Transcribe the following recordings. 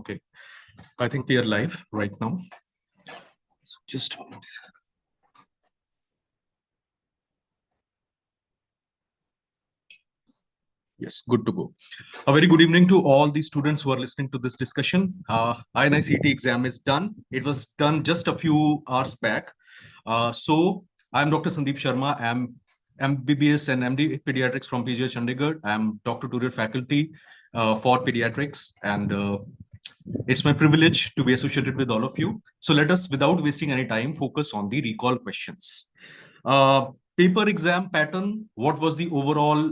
Okay, I think we are live right now. So just a minute. Yes, good to go. A very good evening to all the students who are listening to this discussion. INI-CET exam is done. It was done just a few hours back. So I'm Dr. Sandeep Sharma. I'm MBBS and MD Pediatrics from PGI Chandigarh. I'm doctoral faculty for pediatrics, and it's my privilege to be associated with all of you. So let us, without wasting any time, focus on the recall questions. Uh, Paper exam pattern, what was the overall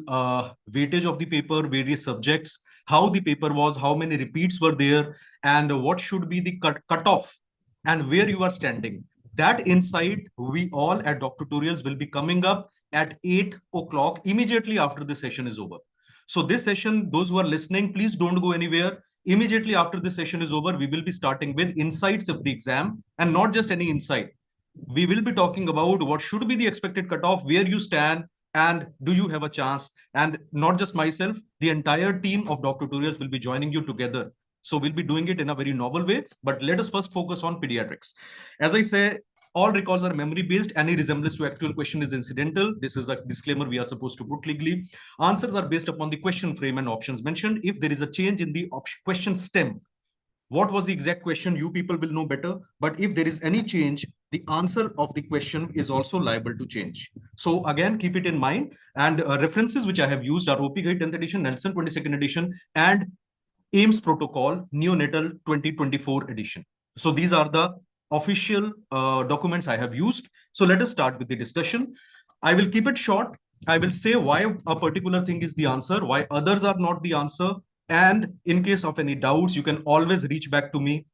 weightage of the paper, various subjects, how the paper was, how many repeats were there, and what should be the cutoff and where you are standing. That insight we all at DocTutorials will be coming up at 8 o'clock immediately after the session is over. So this session, those who are listening, please don't go anywhere. Immediately after the session is over, we will be starting with insights of the exam, and not just any insight. We will be talking about what should be the expected cutoff, where you stand, and do you have a chance. And not just myself, the entire team of DocTutorials will be joining you together. So we'll be doing it in a very novel way. But let us first focus on pediatrics. As I say, all recalls are memory based. Any resemblance to actual question is incidental. This is a disclaimer we are supposed to put legally. Answers are based upon the question frame and options mentioned. If there is a change in the question stem, what was the exact question, you people will know better. But if there is any change, the answer of the question is also liable to change. So again, keep it in mind. And references which I have used are OP Guide 10th edition, Nelson 22nd edition, and AIMS Protocol Neonatal 2024 edition. So these are the official documents I have used. So let us start with the discussion. I will keep it short. I will say why a particular thing is the answer, why others are not the answer. And in case of any doubts, you can always reach back to me.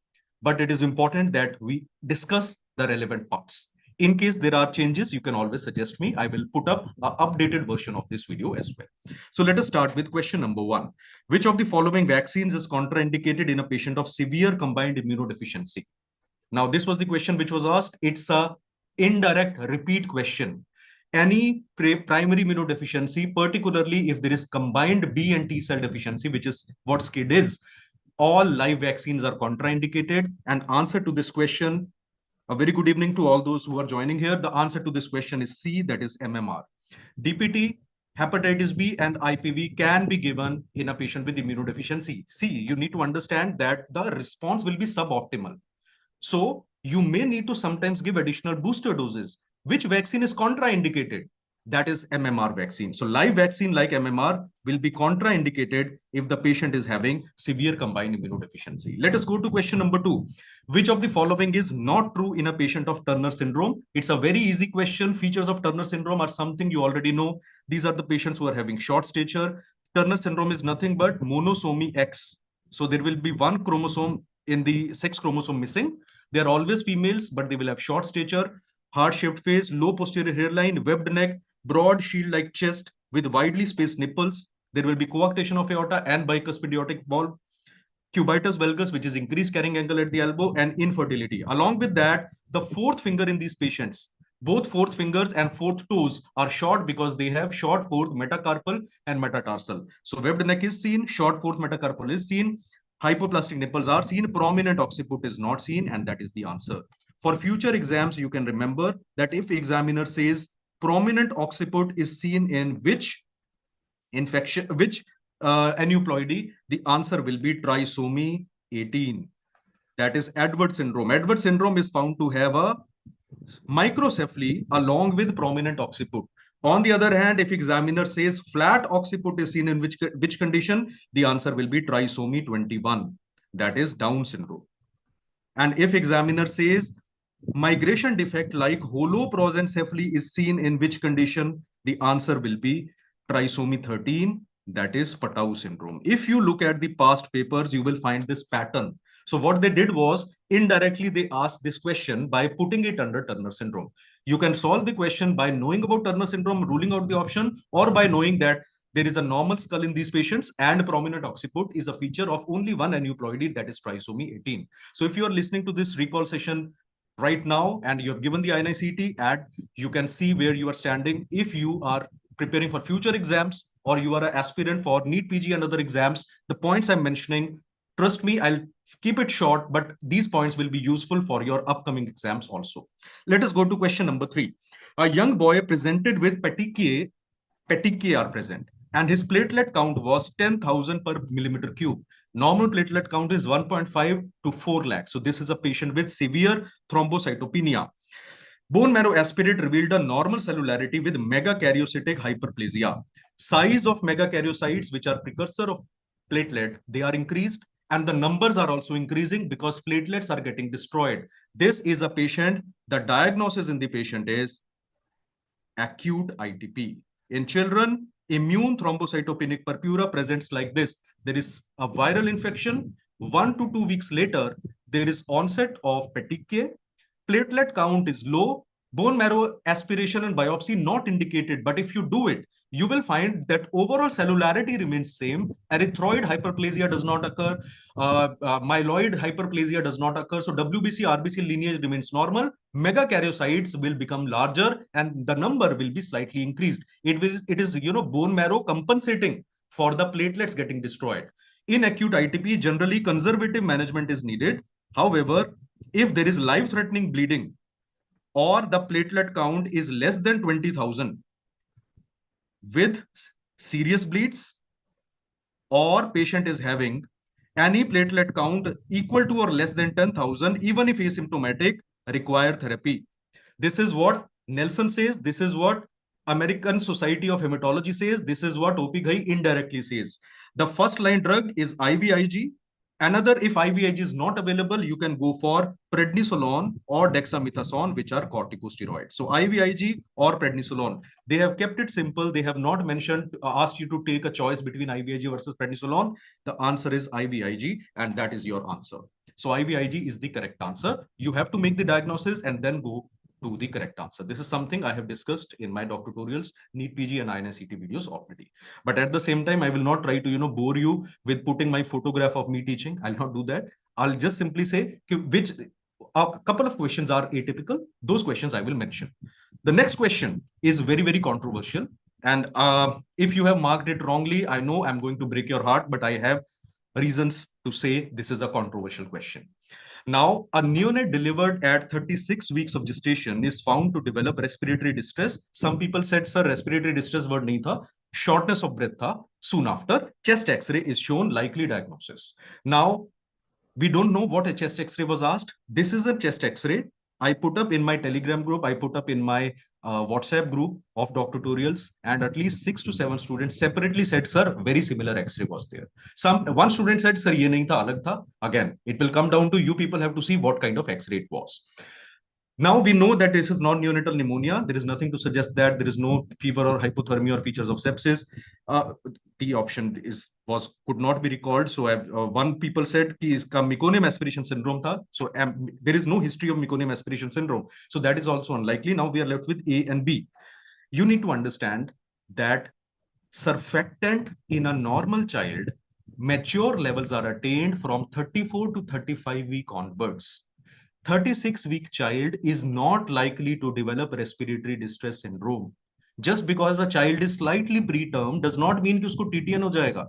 But it is important that we discuss the relevant parts. In case there are changes, you can always suggest me. I will put up an updated version of this video as well. So let us start with question number 1. Which of the following vaccines is contraindicated in a patient of severe combined immunodeficiency? Now, this was the question which was asked. It's a indirect repeat question. Any primary immunodeficiency, particularly if there is combined B and T cell deficiency, which is what SCID is, all live vaccines are contraindicated. And answer to this question, a very good evening to all those who are joining here. The answer to this question is C, that is MMR. DPT, hepatitis B, and IPV can be given in a patient with immunodeficiency. See, you need to understand that the response will be suboptimal. So you may need to sometimes give additional booster doses. Which vaccine is contraindicated? That is MMR vaccine. So live vaccine like MMR will be contraindicated if the patient is having severe combined immunodeficiency. Let us go to question number 2. Which of the following is not true in a patient of Turner syndrome? It's a very easy question. Features of Turner syndrome are something you already know. These are the patients who are having short stature. Turner syndrome is nothing but monosomy X. So there will be one chromosome in the sex chromosome missing. They are always females, but they will have short stature, heart-shaped face, low posterior hairline, webbed neck, broad shield-like chest with widely spaced nipples. There will be coarctation of aorta and bicuspid aortic valve, cubitus valgus, which is increased carrying angle at the elbow, and infertility. Along with that, the fourth finger in these patients, both fourth fingers and fourth toes are short because they have short fourth metacarpal and metatarsal. So webbed neck is seen, short fourth metacarpal is seen, hypoplastic nipples are seen, prominent occiput is not seen, and that is the answer. For future exams, you can remember that if examiner says prominent occiput is seen in which infection, which aneuploidy, the answer will be trisomy 18. That is Edwards syndrome. Edwards syndrome is found to have a microcephaly along with prominent occiput. On the other hand, if examiner says flat occiput is seen in which condition, the answer will be trisomy 21. That is Down syndrome. And if examiner says migration defect like holoprosencephaly is seen in which condition, the answer will be trisomy 13. That is Patau syndrome. If you look at the past papers, you will find this pattern. So what they did was indirectly they asked this question by putting it under Turner syndrome. You can solve the question by knowing about Turner syndrome, ruling out the option, or by knowing that there is a normal skull in these patients and prominent occiput is a feature of only one aneuploidy, that is trisomy 18. So if you are listening to this recall session right now and you have given the INI-CET ad, you can see where you are standing. If you are preparing for future exams or you are an aspirant for NEET PG and other exams, the points I'm mentioning Trust me, I'll keep it short, but these points will be useful for your upcoming exams also. Let us go to question number 3. A young boy presented with petechiae are present, and his platelet count was 10,000 per millimeter cube. Normal platelet count is 1.5 to 4 lakh. So this is a patient with severe thrombocytopenia. Bone marrow aspirate revealed a normal cellularity with megakaryocytic hyperplasia. Size of megakaryocytes, which are precursor of platelet, they are increased, and the numbers are also increasing because platelets are getting destroyed. This is a patient. The diagnosis in the patient is acute ITP. In children, immune thrombocytopenic purpura presents like this. There is a viral infection. 1 to 2 weeks later, there is onset of petechiae. Platelet count is low. Bone marrow aspiration and biopsy not indicated, but if you do it, you will find that overall cellularity remains same. Erythroid hyperplasia does not occur. Myeloid hyperplasia does not occur. So WBC, RBC lineage remains normal. Megakaryocytes will become larger and the number will be slightly increased. It is bone marrow compensating for the platelets getting destroyed. In acute ITP, generally conservative management is needed. However, if there is life-threatening bleeding or the platelet count is less than 20,000 with serious bleeds, or patient is having any platelet count equal to or less than 10,000, even if asymptomatic, require therapy. This is what Nelson says. This is what American Society of Hematology says. This is what OP Ghai indirectly says. The first line drug is IVIG. Another, if IVIG is not available, you can go for prednisolone or dexamethasone, which are corticosteroids. So IVIG or prednisolone. They have kept it simple. They have not mentioned, asked you to take a choice between IVIG versus prednisolone. The answer is IVIG, and that is your answer. So IVIG is the correct answer. You have to make the diagnosis and then go to the correct answer. This is something I have discussed in my DocTutorials, NEET PG and INI-CET videos already. But at the same time, I will not try to bore you with putting my photograph of me teaching. I'll not do that. I'll just simply say which a couple of questions are atypical. Those questions I will mention. The next question is very, very controversial. And if you have marked it wrongly, I know I'm going to break your heart, but I have reasons to say this is a controversial question. Now, a neonate delivered at 36 weeks of gestation is found to develop respiratory distress. Some people said, sir, respiratory distress word nahi tha, shortness of breath tha. Soon after, chest X-ray is shown, likely diagnosis. Now, we don't know what a chest X-ray was asked. This is a chest X-ray. I put up in my Telegram group, I put up in my WhatsApp group of DocTutorials, and at least 6 to 7 students separately said, sir, very similar X-ray was there. One student said, sir, ye nahi tha, alag tha. Again, it will come down to you people have to see what kind of X-ray it was. Now we know that this is non-neonatal pneumonia. There is nothing to suggest that there is no fever or hypothermia or features of sepsis. The option could not be recalled. So one people said कि इसका meconium aspiration syndrome था. So there is no history of meconium aspiration syndrome. So that is also unlikely. Now we are left with A and B. You need to understand that surfactant in a normal child, mature levels are attained from 34 to 35 week onwards. 36-week child is not likely to develop respiratory distress syndrome. Just because a child is slightly preterm does not mean कि उसको TTN हो जाएगा.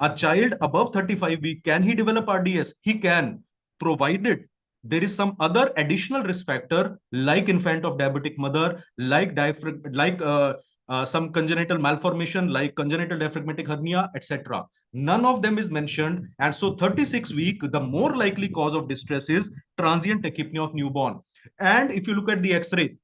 A child above 35 week, can he develop RDS? He can, provided there is some other additional risk factor like infant of diabetic mother, like some congenital malformation, like congenital diaphragmatic hernia, etc. None of them is mentioned. And so 36 week, the more likely cause of distress is transient tachypnea of newborn. And if you look at the X-ray,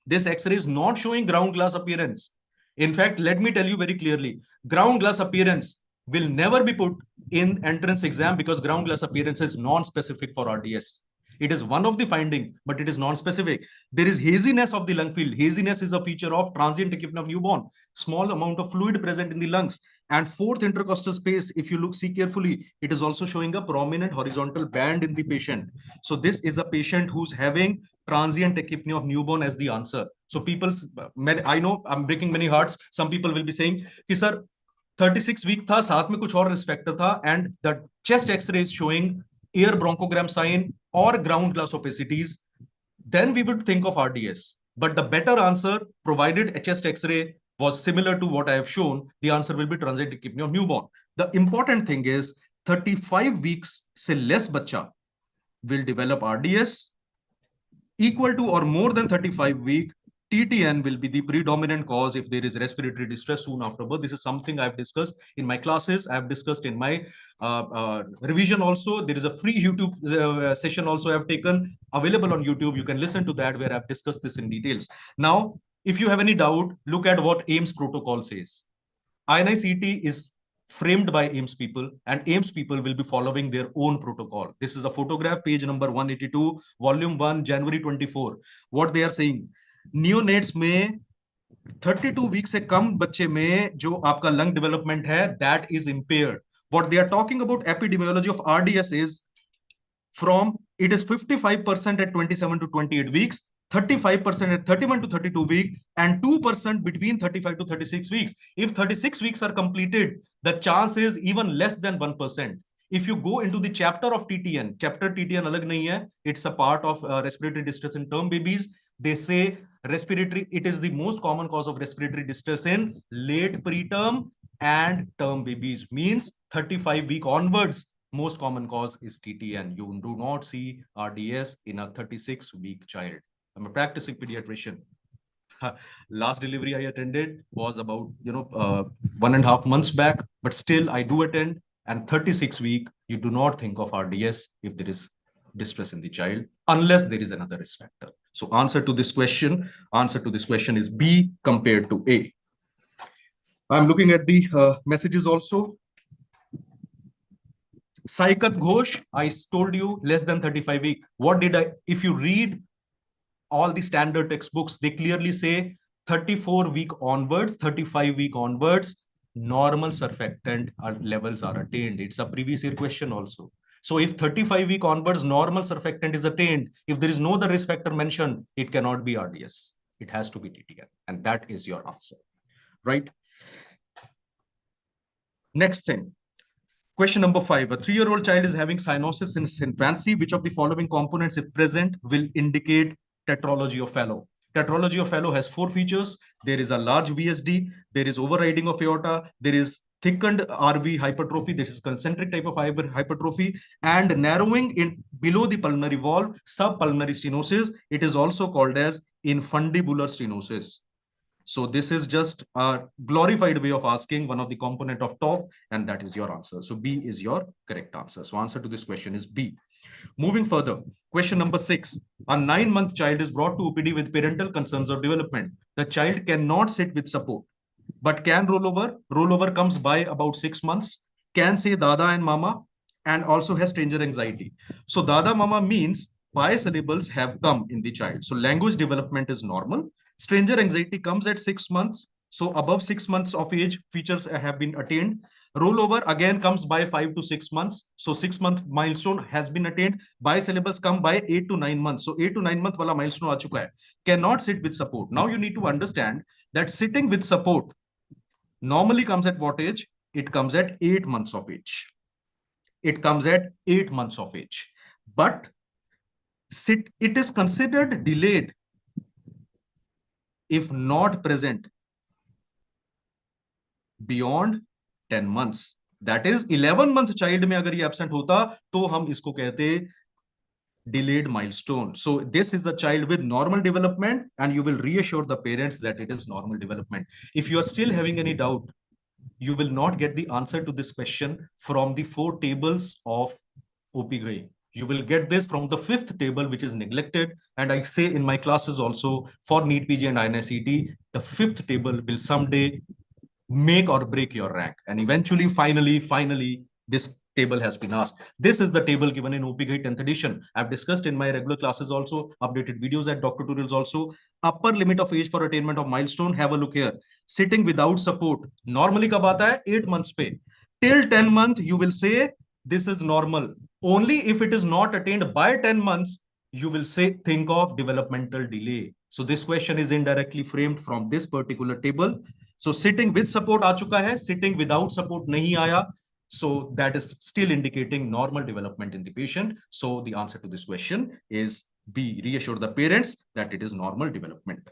this X-ray is not showing ground glass appearance. In fact, let me tell you very clearly, ground glass appearance will never be put in entrance exam because ground glass appearance is non-specific for RDS. It is one of the finding, but it is non-specific. There is haziness of the lung field. Haziness is a feature of transient tachypnea of newborn. Small amount of fluid present in the lungs. And fourth intercostal space, if you see carefully, it is also showing a prominent horizontal band in the patient. So this is a patient who's having transient tachypnea of newborn as the answer. So people, I know I'm breaking many hearts. Some people will be saying, कि sir, 36 week था, साथ में कुछ और risk factor था, and the chest X-ray is showing air bronchogram sign or ground glass opacities, then we would think of RDS. But the better answer, provided a chest X-ray was similar to what I have shown, the answer will be transient tachypnea of newborn. The important thing is 35 weeks से less बच्चा will develop RDS. Equal to or more than 35 week, TTN will be the predominant cause if there is respiratory distress soon after birth. This is something I've discussed in my classes. I've discussed in my revision also. There is a free YouTube session also I've taken available on YouTube. You can listen to that where I've discussed this in details. Now, if you have any doubt, look at what AIMS protocol says. INI-CET is framed by AIMS people, and AIMS people will be following their own protocol. This is a photograph, page number 182, volume 1, January 24. What they are saying, neonates में 32 week से कम बच्चे में जो आपका lung development है, that is impaired. What they are talking about epidemiology of RDS is from it is 55% at 27 to 28 weeks, 35% at 31 to 32 weeks, and 2% between 35 to 36 weeks. If 36 weeks are completed, the chance is even less than 1%. If you go into the chapter of TTN, chapter TTN alag nahi hai, it's a part of respiratory distress in term babies. They say respiratory, it is the most common cause of respiratory distress in late preterm and term babies, means 35 week onwards. Most common cause is TTN. You do not see RDS in a 36-week child. I'm a practicing pediatrician. Last delivery I attended was about 1.5 months back, but still I do attend. And 36 week, you do not think of RDS if there is distress in the child, unless there is another risk factor. So answer to this question is B compared to A. I'm looking at the messages also. Saikat Ghosh, I told you less than 35 week. What did I, if you read all the standard textbooks, they clearly say 34 week onwards, 35 week onwards, normal surfactant levels are attained. It's a previous year question also. So if 35 week onwards, normal surfactant is attained, if there is no other risk factor mentioned, it cannot be RDS. It has to be TTN. And that is your answer, right? Next thing. Question number 5. A 3-year-old child is having cyanosis in infancy. Which of the following components, if present, will indicate tetralogy of Fallot? Tetralogy of Fallot has 4 features. There is a large VSD. There is overriding of aorta. There is thickened RV hypertrophy. This is concentric type of hypertrophy. And narrowing in below the pulmonary valve, subpulmonary stenosis. It is also called as infundibular stenosis. So this is just a glorified way of asking one of the component of TOF, and that is your answer. So B is your correct answer. So answer to this question is B. Moving further, question number 6. A 9-month child is brought to OPD with parental concerns of development. The child cannot sit with support, but can roll over. Rollover comes by about 6 months. Can say Dada and Mama, and also has stranger anxiety. So Dada Mama means bisyllables have come in the child. So language development is normal. Stranger anxiety comes at 6 months. So above 6 months of age, features have been attained. Rollover again comes by 5 to 6 months. So 6-month milestone has been attained. Bisyllables come by 8 to 9 months. So 8 to 9 month wala milestone aa chuka hai. Cannot sit with support. Now you need to understand that sitting with support normally comes at what age? It comes at 8 months of age. It comes at 8 months of age. But it is considered delayed if not present beyond 10 months. That is 11-month child में अगर ये absent होता तो हम इसको कहते delayed milestone. So this is a child with normal development, and you will reassure the parents that it is normal development. If you are still having any doubt, you will not get the answer to this question from the 4 tables of OPGAI. You will get this from the 5th table, which is neglected. And I say in my classes also, for NEET PG and INI-CET, the 5th table will someday make or break your rank. And eventually, finally, this table has been asked. This is the table given in OPGAI 10th edition. I've discussed in my regular classes also, updated videos at DocTutorials also. Upper limit of age for attainment of milestone, have a look here. Sitting without support. Normally kab aata hai? 8 months pe. Till 10 months, you will say this is normal. Only if it is not attained by 10 months, you will say think of developmental delay. So this question is indirectly framed from this particular table. So sitting with support aa chuka hai, sitting without support nahi aaya. So that is still indicating normal development in the patient. So the answer to this question is B. Reassure the parents that it is normal development.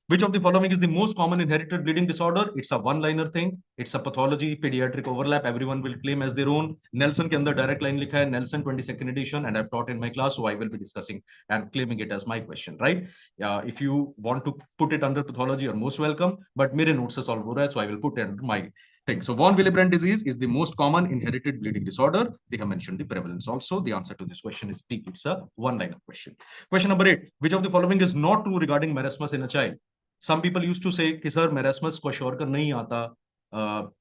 Which of the following is the most common inherited bleeding disorder? It's a one-liner thing. It's a pathology, pediatric overlap. Everyone will claim as their own. Nelson के अंदर direct line लिखा है. Nelson 22nd edition, and I've taught in my class, so I will be discussing and claiming it as my question, right? If you want to put it under pathology, you're most welcome. But मेरे notes से solve हो रहा है, so I will put it under my thing. So von Willebrand disease is the most common inherited bleeding disorder. They have mentioned the prevalence also. The answer to this question is D. It's a one-liner question. Question number 8. Which of the following is not true regarding marasmus in a child? Some people used to say कि sir marasmus को sure कर नहीं आता.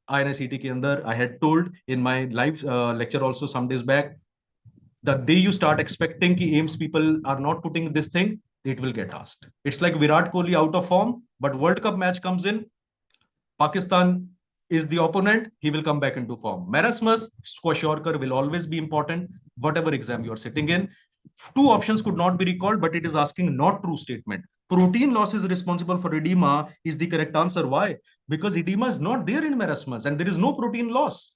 INI-CET के अंदर I had told in my live lecture also some days back, the day you start expecting कि AIMS people are not putting this thing, it will get asked. It's like Virat Kohli out of form, but World Cup match comes in, Pakistan is the opponent, he will come back into form. Marasmus, Squashorker will always be important, whatever exam you are sitting in. Two options could not be recalled, but it is asking not true statement. Protein loss is responsible for edema is the correct answer. Why? Because edema is not there in marasmus and there is no protein loss.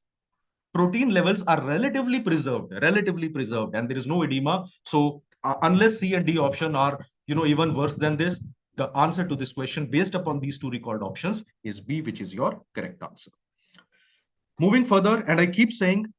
Protein levels are relatively preserved, and there is no edema. So unless C and D option are, even worse than this, the answer to this question based upon these two recalled options is B, which is your correct answer. Moving further, and I keep saying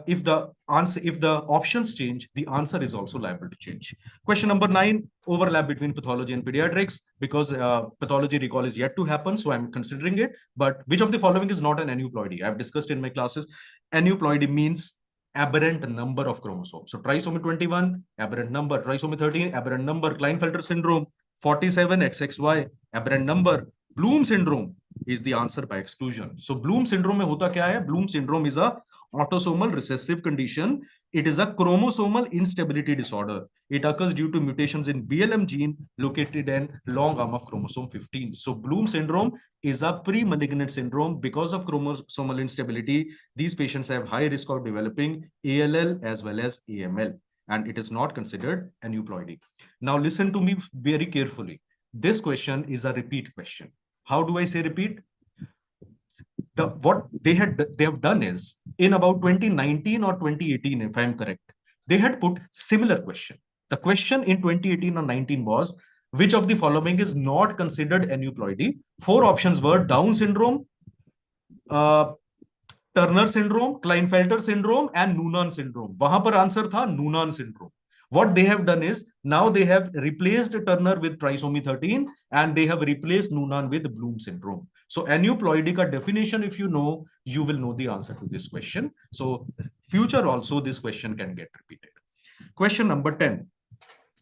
if the options change, the answer is also liable to change. Question number 9, overlap between pathology and pediatrics, because pathology recall is yet to happen, so I'm considering it. But which of the following is not an aneuploidy? I've discussed in my classes. Aneuploidy means aberrant number of chromosomes. So trisomy 21, aberrant number. Trisomy 13, aberrant number. Klinefelter syndrome, 47 XXY, aberrant number. Bloom syndrome is the answer by exclusion. So Bloom syndrome में होता क्या है? Bloom syndrome is a autosomal recessive condition. It is a chromosomal instability disorder. It occurs due to mutations in BLM gene located in long arm of chromosome 15. So Bloom syndrome is a pre-malignant syndrome because of chromosomal instability. These patients have high risk of developing ALL as well as AML, and it is not considered aneuploidy. Now listen to me very carefully. This question is a repeat question. How do I say repeat? What they have done is, in about 2019 or 2018, if I'm correct, they had put similar question. The question in 2018 or 19 was, which of the following is not considered aneuploidy? 4 options were Down syndrome, Turner syndrome, Klinefelter syndrome, and Noonan syndrome. वहां पर answer था Noonan syndrome. What they have done is, now they have replaced Turner with trisomy 13 and they have replaced Noonan with Bloom syndrome. So aneuploidy ka definition, if you know, you will know the answer to this question. So future also this question can get repeated. Question number 10.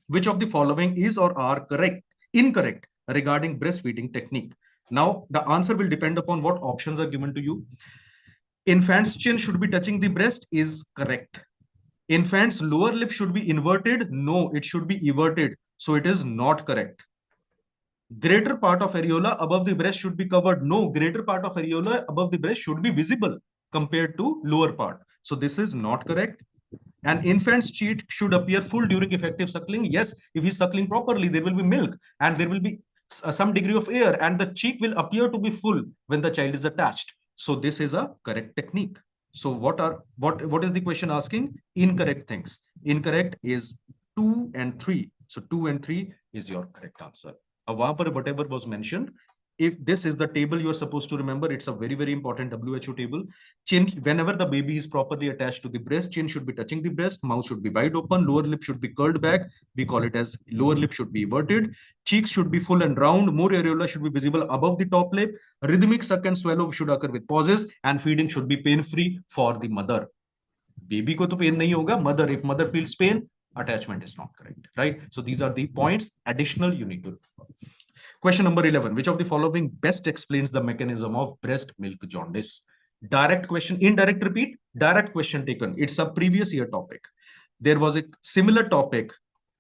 Which of the following is or are incorrect regarding breastfeeding technique? Now the answer will depend upon what options are given to you. Infant's chin should be touching the breast is correct. Infant's lower lip should be inverted. No, it should be everted. So it is not correct. Greater part of areola above the breast should be covered. No, greater part of areola above the breast should be visible compared to lower part. So this is not correct. An infant's cheek should appear full during effective suckling. Yes, if he's suckling properly, there will be milk and there will be some degree of air and the cheek will appear to be full when the child is attached. So this is a correct technique. So what is the question asking? Incorrect things. Incorrect is 2 and 3. So 2 and 3 is your correct answer. Whatever was mentioned, if this is the table you are supposed to remember, it's a very, very important WHO table. Chin, whenever the baby is properly attached to the breast, chin should be touching the breast, mouth should be wide open, lower lip should be curled back. We call it as lower lip should be everted. Cheeks should be full and round. More areola should be visible above the top lip. Rhythmic suck and swallow should occur with pauses, and feeding should be pain-free for the mother. Baby ko to pain nahi hoga. Mother, if mother feels pain, attachment is not correct, right? So these are the points additional you need to remember. Question number 11. Which of the following best explains the mechanism of breast milk jaundice? Direct question, indirect repeat, direct question taken. It's a previous year topic. There was a similar topic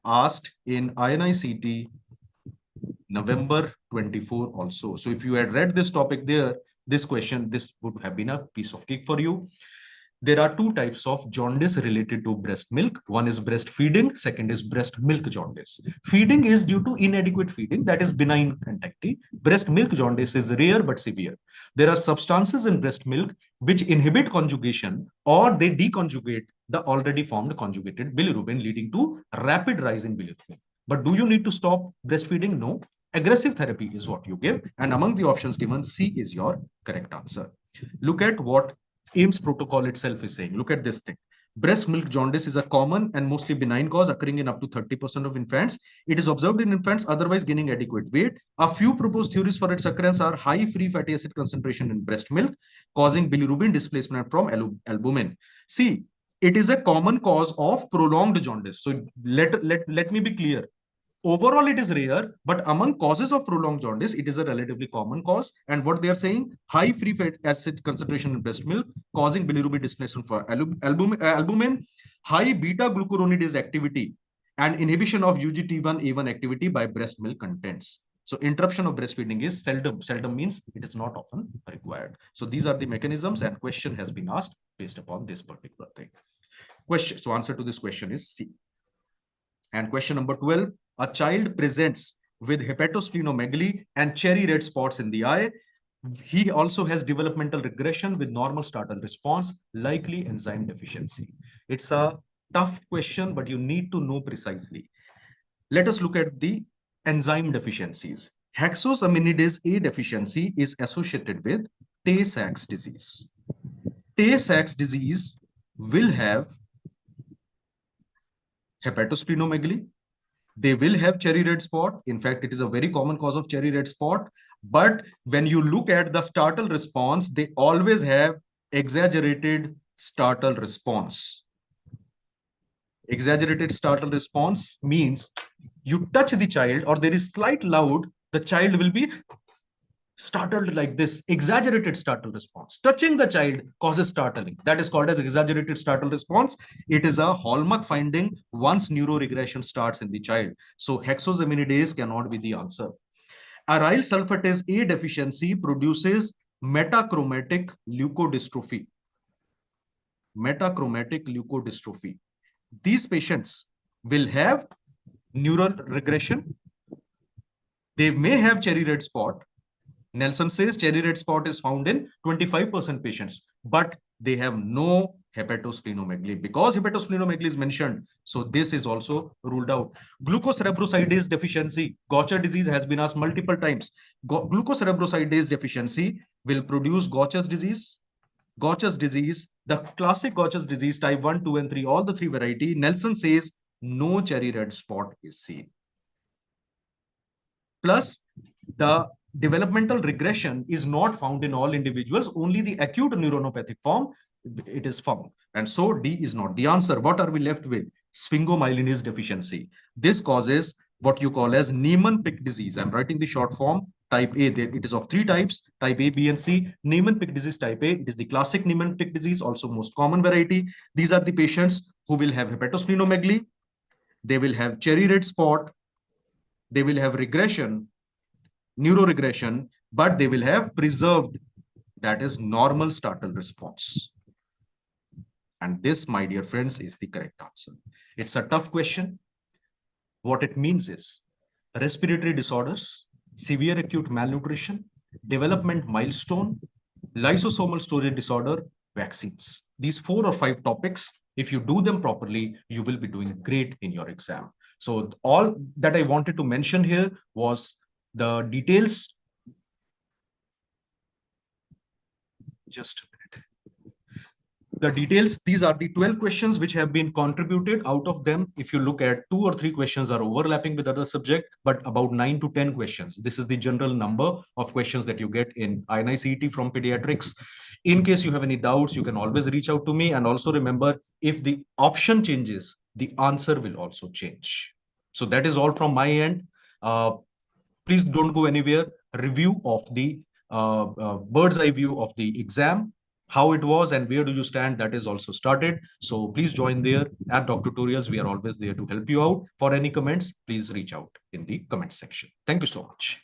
asked in INI-CET November 24 also. So if you had read this topic there, this question, this would have been a piece of cake for you. There are 2 types of jaundice related to breast milk. One is breastfeeding, second is breast milk jaundice. Feeding is due to inadequate feeding, that is benign contactity. Breast milk jaundice is rare but severe. There are substances in breast milk which inhibit conjugation or they deconjugate the already formed conjugated bilirubin, leading to rapid rise in bilirubin. But do you need to stop breastfeeding? No. Aggressive therapy is what you give. And among the options given, C is your correct answer. Look at what AIMS protocol itself is saying. Look at this thing. Breast milk jaundice is a common and mostly benign cause occurring in up to 30% of infants. It is observed in infants otherwise gaining adequate weight. A few proposed theories for its occurrence are high free fatty acid concentration in breast milk, causing bilirubin displacement from albumin. See, it is a common cause of prolonged jaundice. So let me be clear. Overall, it is rare, but among causes of prolonged jaundice, it is a relatively common cause. And what they are saying, high free fat acid concentration in breast milk, causing bilirubin displacement for albumin, high beta glucuronidase activity, and inhibition of UGT1A1 activity by breast milk contents. So interruption of breastfeeding is seldom. Seldom means it is not often required. So these are the mechanisms, and question has been asked based upon this particular thing. Question. So answer to this question is C. And question number 12, a child presents with hepatosplenomegaly and cherry red spots in the eye. He also has developmental regression with normal startle response, likely enzyme deficiency. It's a tough question, but you need to know precisely. Let us look at the enzyme deficiencies. Hexosaminidase A deficiency is associated with Tay-Sachs disease. Tay-Sachs disease will have hepatosplenomegaly. They will have cherry red spot. In fact, it is a very common cause of cherry red spot. But when you look at the startle response, they always have exaggerated startle response. Exaggerated startle response means you touch the child or there is slight loud, the child will be startled like this. Exaggerated startle response. Touching the child causes startling. That is called as exaggerated startle response. It is a hallmark finding once neuroregression starts in the child. So hexosaminidase cannot be the answer. Aryl sulfatase A deficiency produces metachromatic leukodystrophy. Metachromatic leukodystrophy. These patients will have neural regression. They may have cherry red spot. Nelson says cherry red spot is found in 25% patients, but they have no hepatosplenomegaly because hepatosplenomegaly is mentioned. So this is also ruled out. Glucocerebrosidase deficiency, Gaucher disease has been asked multiple times. Glucocerebrosidase deficiency will produce Gaucher's disease. Gaucher's disease, the classic Gaucher's disease type 1, 2, and 3, all the three variety. Nelson says no cherry red spot is seen. Plus, the developmental regression is not found in all individuals, only the acute neuronopathic form it is found. And so D is not the answer. What are we left with? Sphingomyelinase deficiency. This causes what you call as Niemann-Pick disease. I'm writing the short form. Type A, it is of three types, type A, B, and C. Niemann-Pick disease type A, it is the classic Niemann-Pick disease, also most common variety. These are the patients who will have hepatosplenomegaly. They will have cherry red spot. They will have regression, neuroregression, but they will have preserved, that is normal startle response. And this, my dear friends, is the correct answer. It's a tough question. What it means is respiratory disorders, severe acute malnutrition, development milestone, lysosomal storage disorder, vaccines. These 4 or 5 topics, if you do them properly, you will be doing great in your exam. So all that I wanted to mention here was the details. Just a minute. The details, these are the 12 questions which have been contributed. Out of them, if you look at 2 or 3 questions are overlapping with other subject, but about 9 to 10 questions. This is the general number of questions that you get in INI-CET from pediatrics. In case you have any doubts, you can always reach out to me. And also remember, if the option changes, the answer will also change. So that is all from my end. Please don't go anywhere. Review of the bird's eye view of the exam, how it was and where do you stand, that is also started. So please join there at DocTutorials. We are always there to help you out. For any comments, please reach out in the comment section. Thank you so much.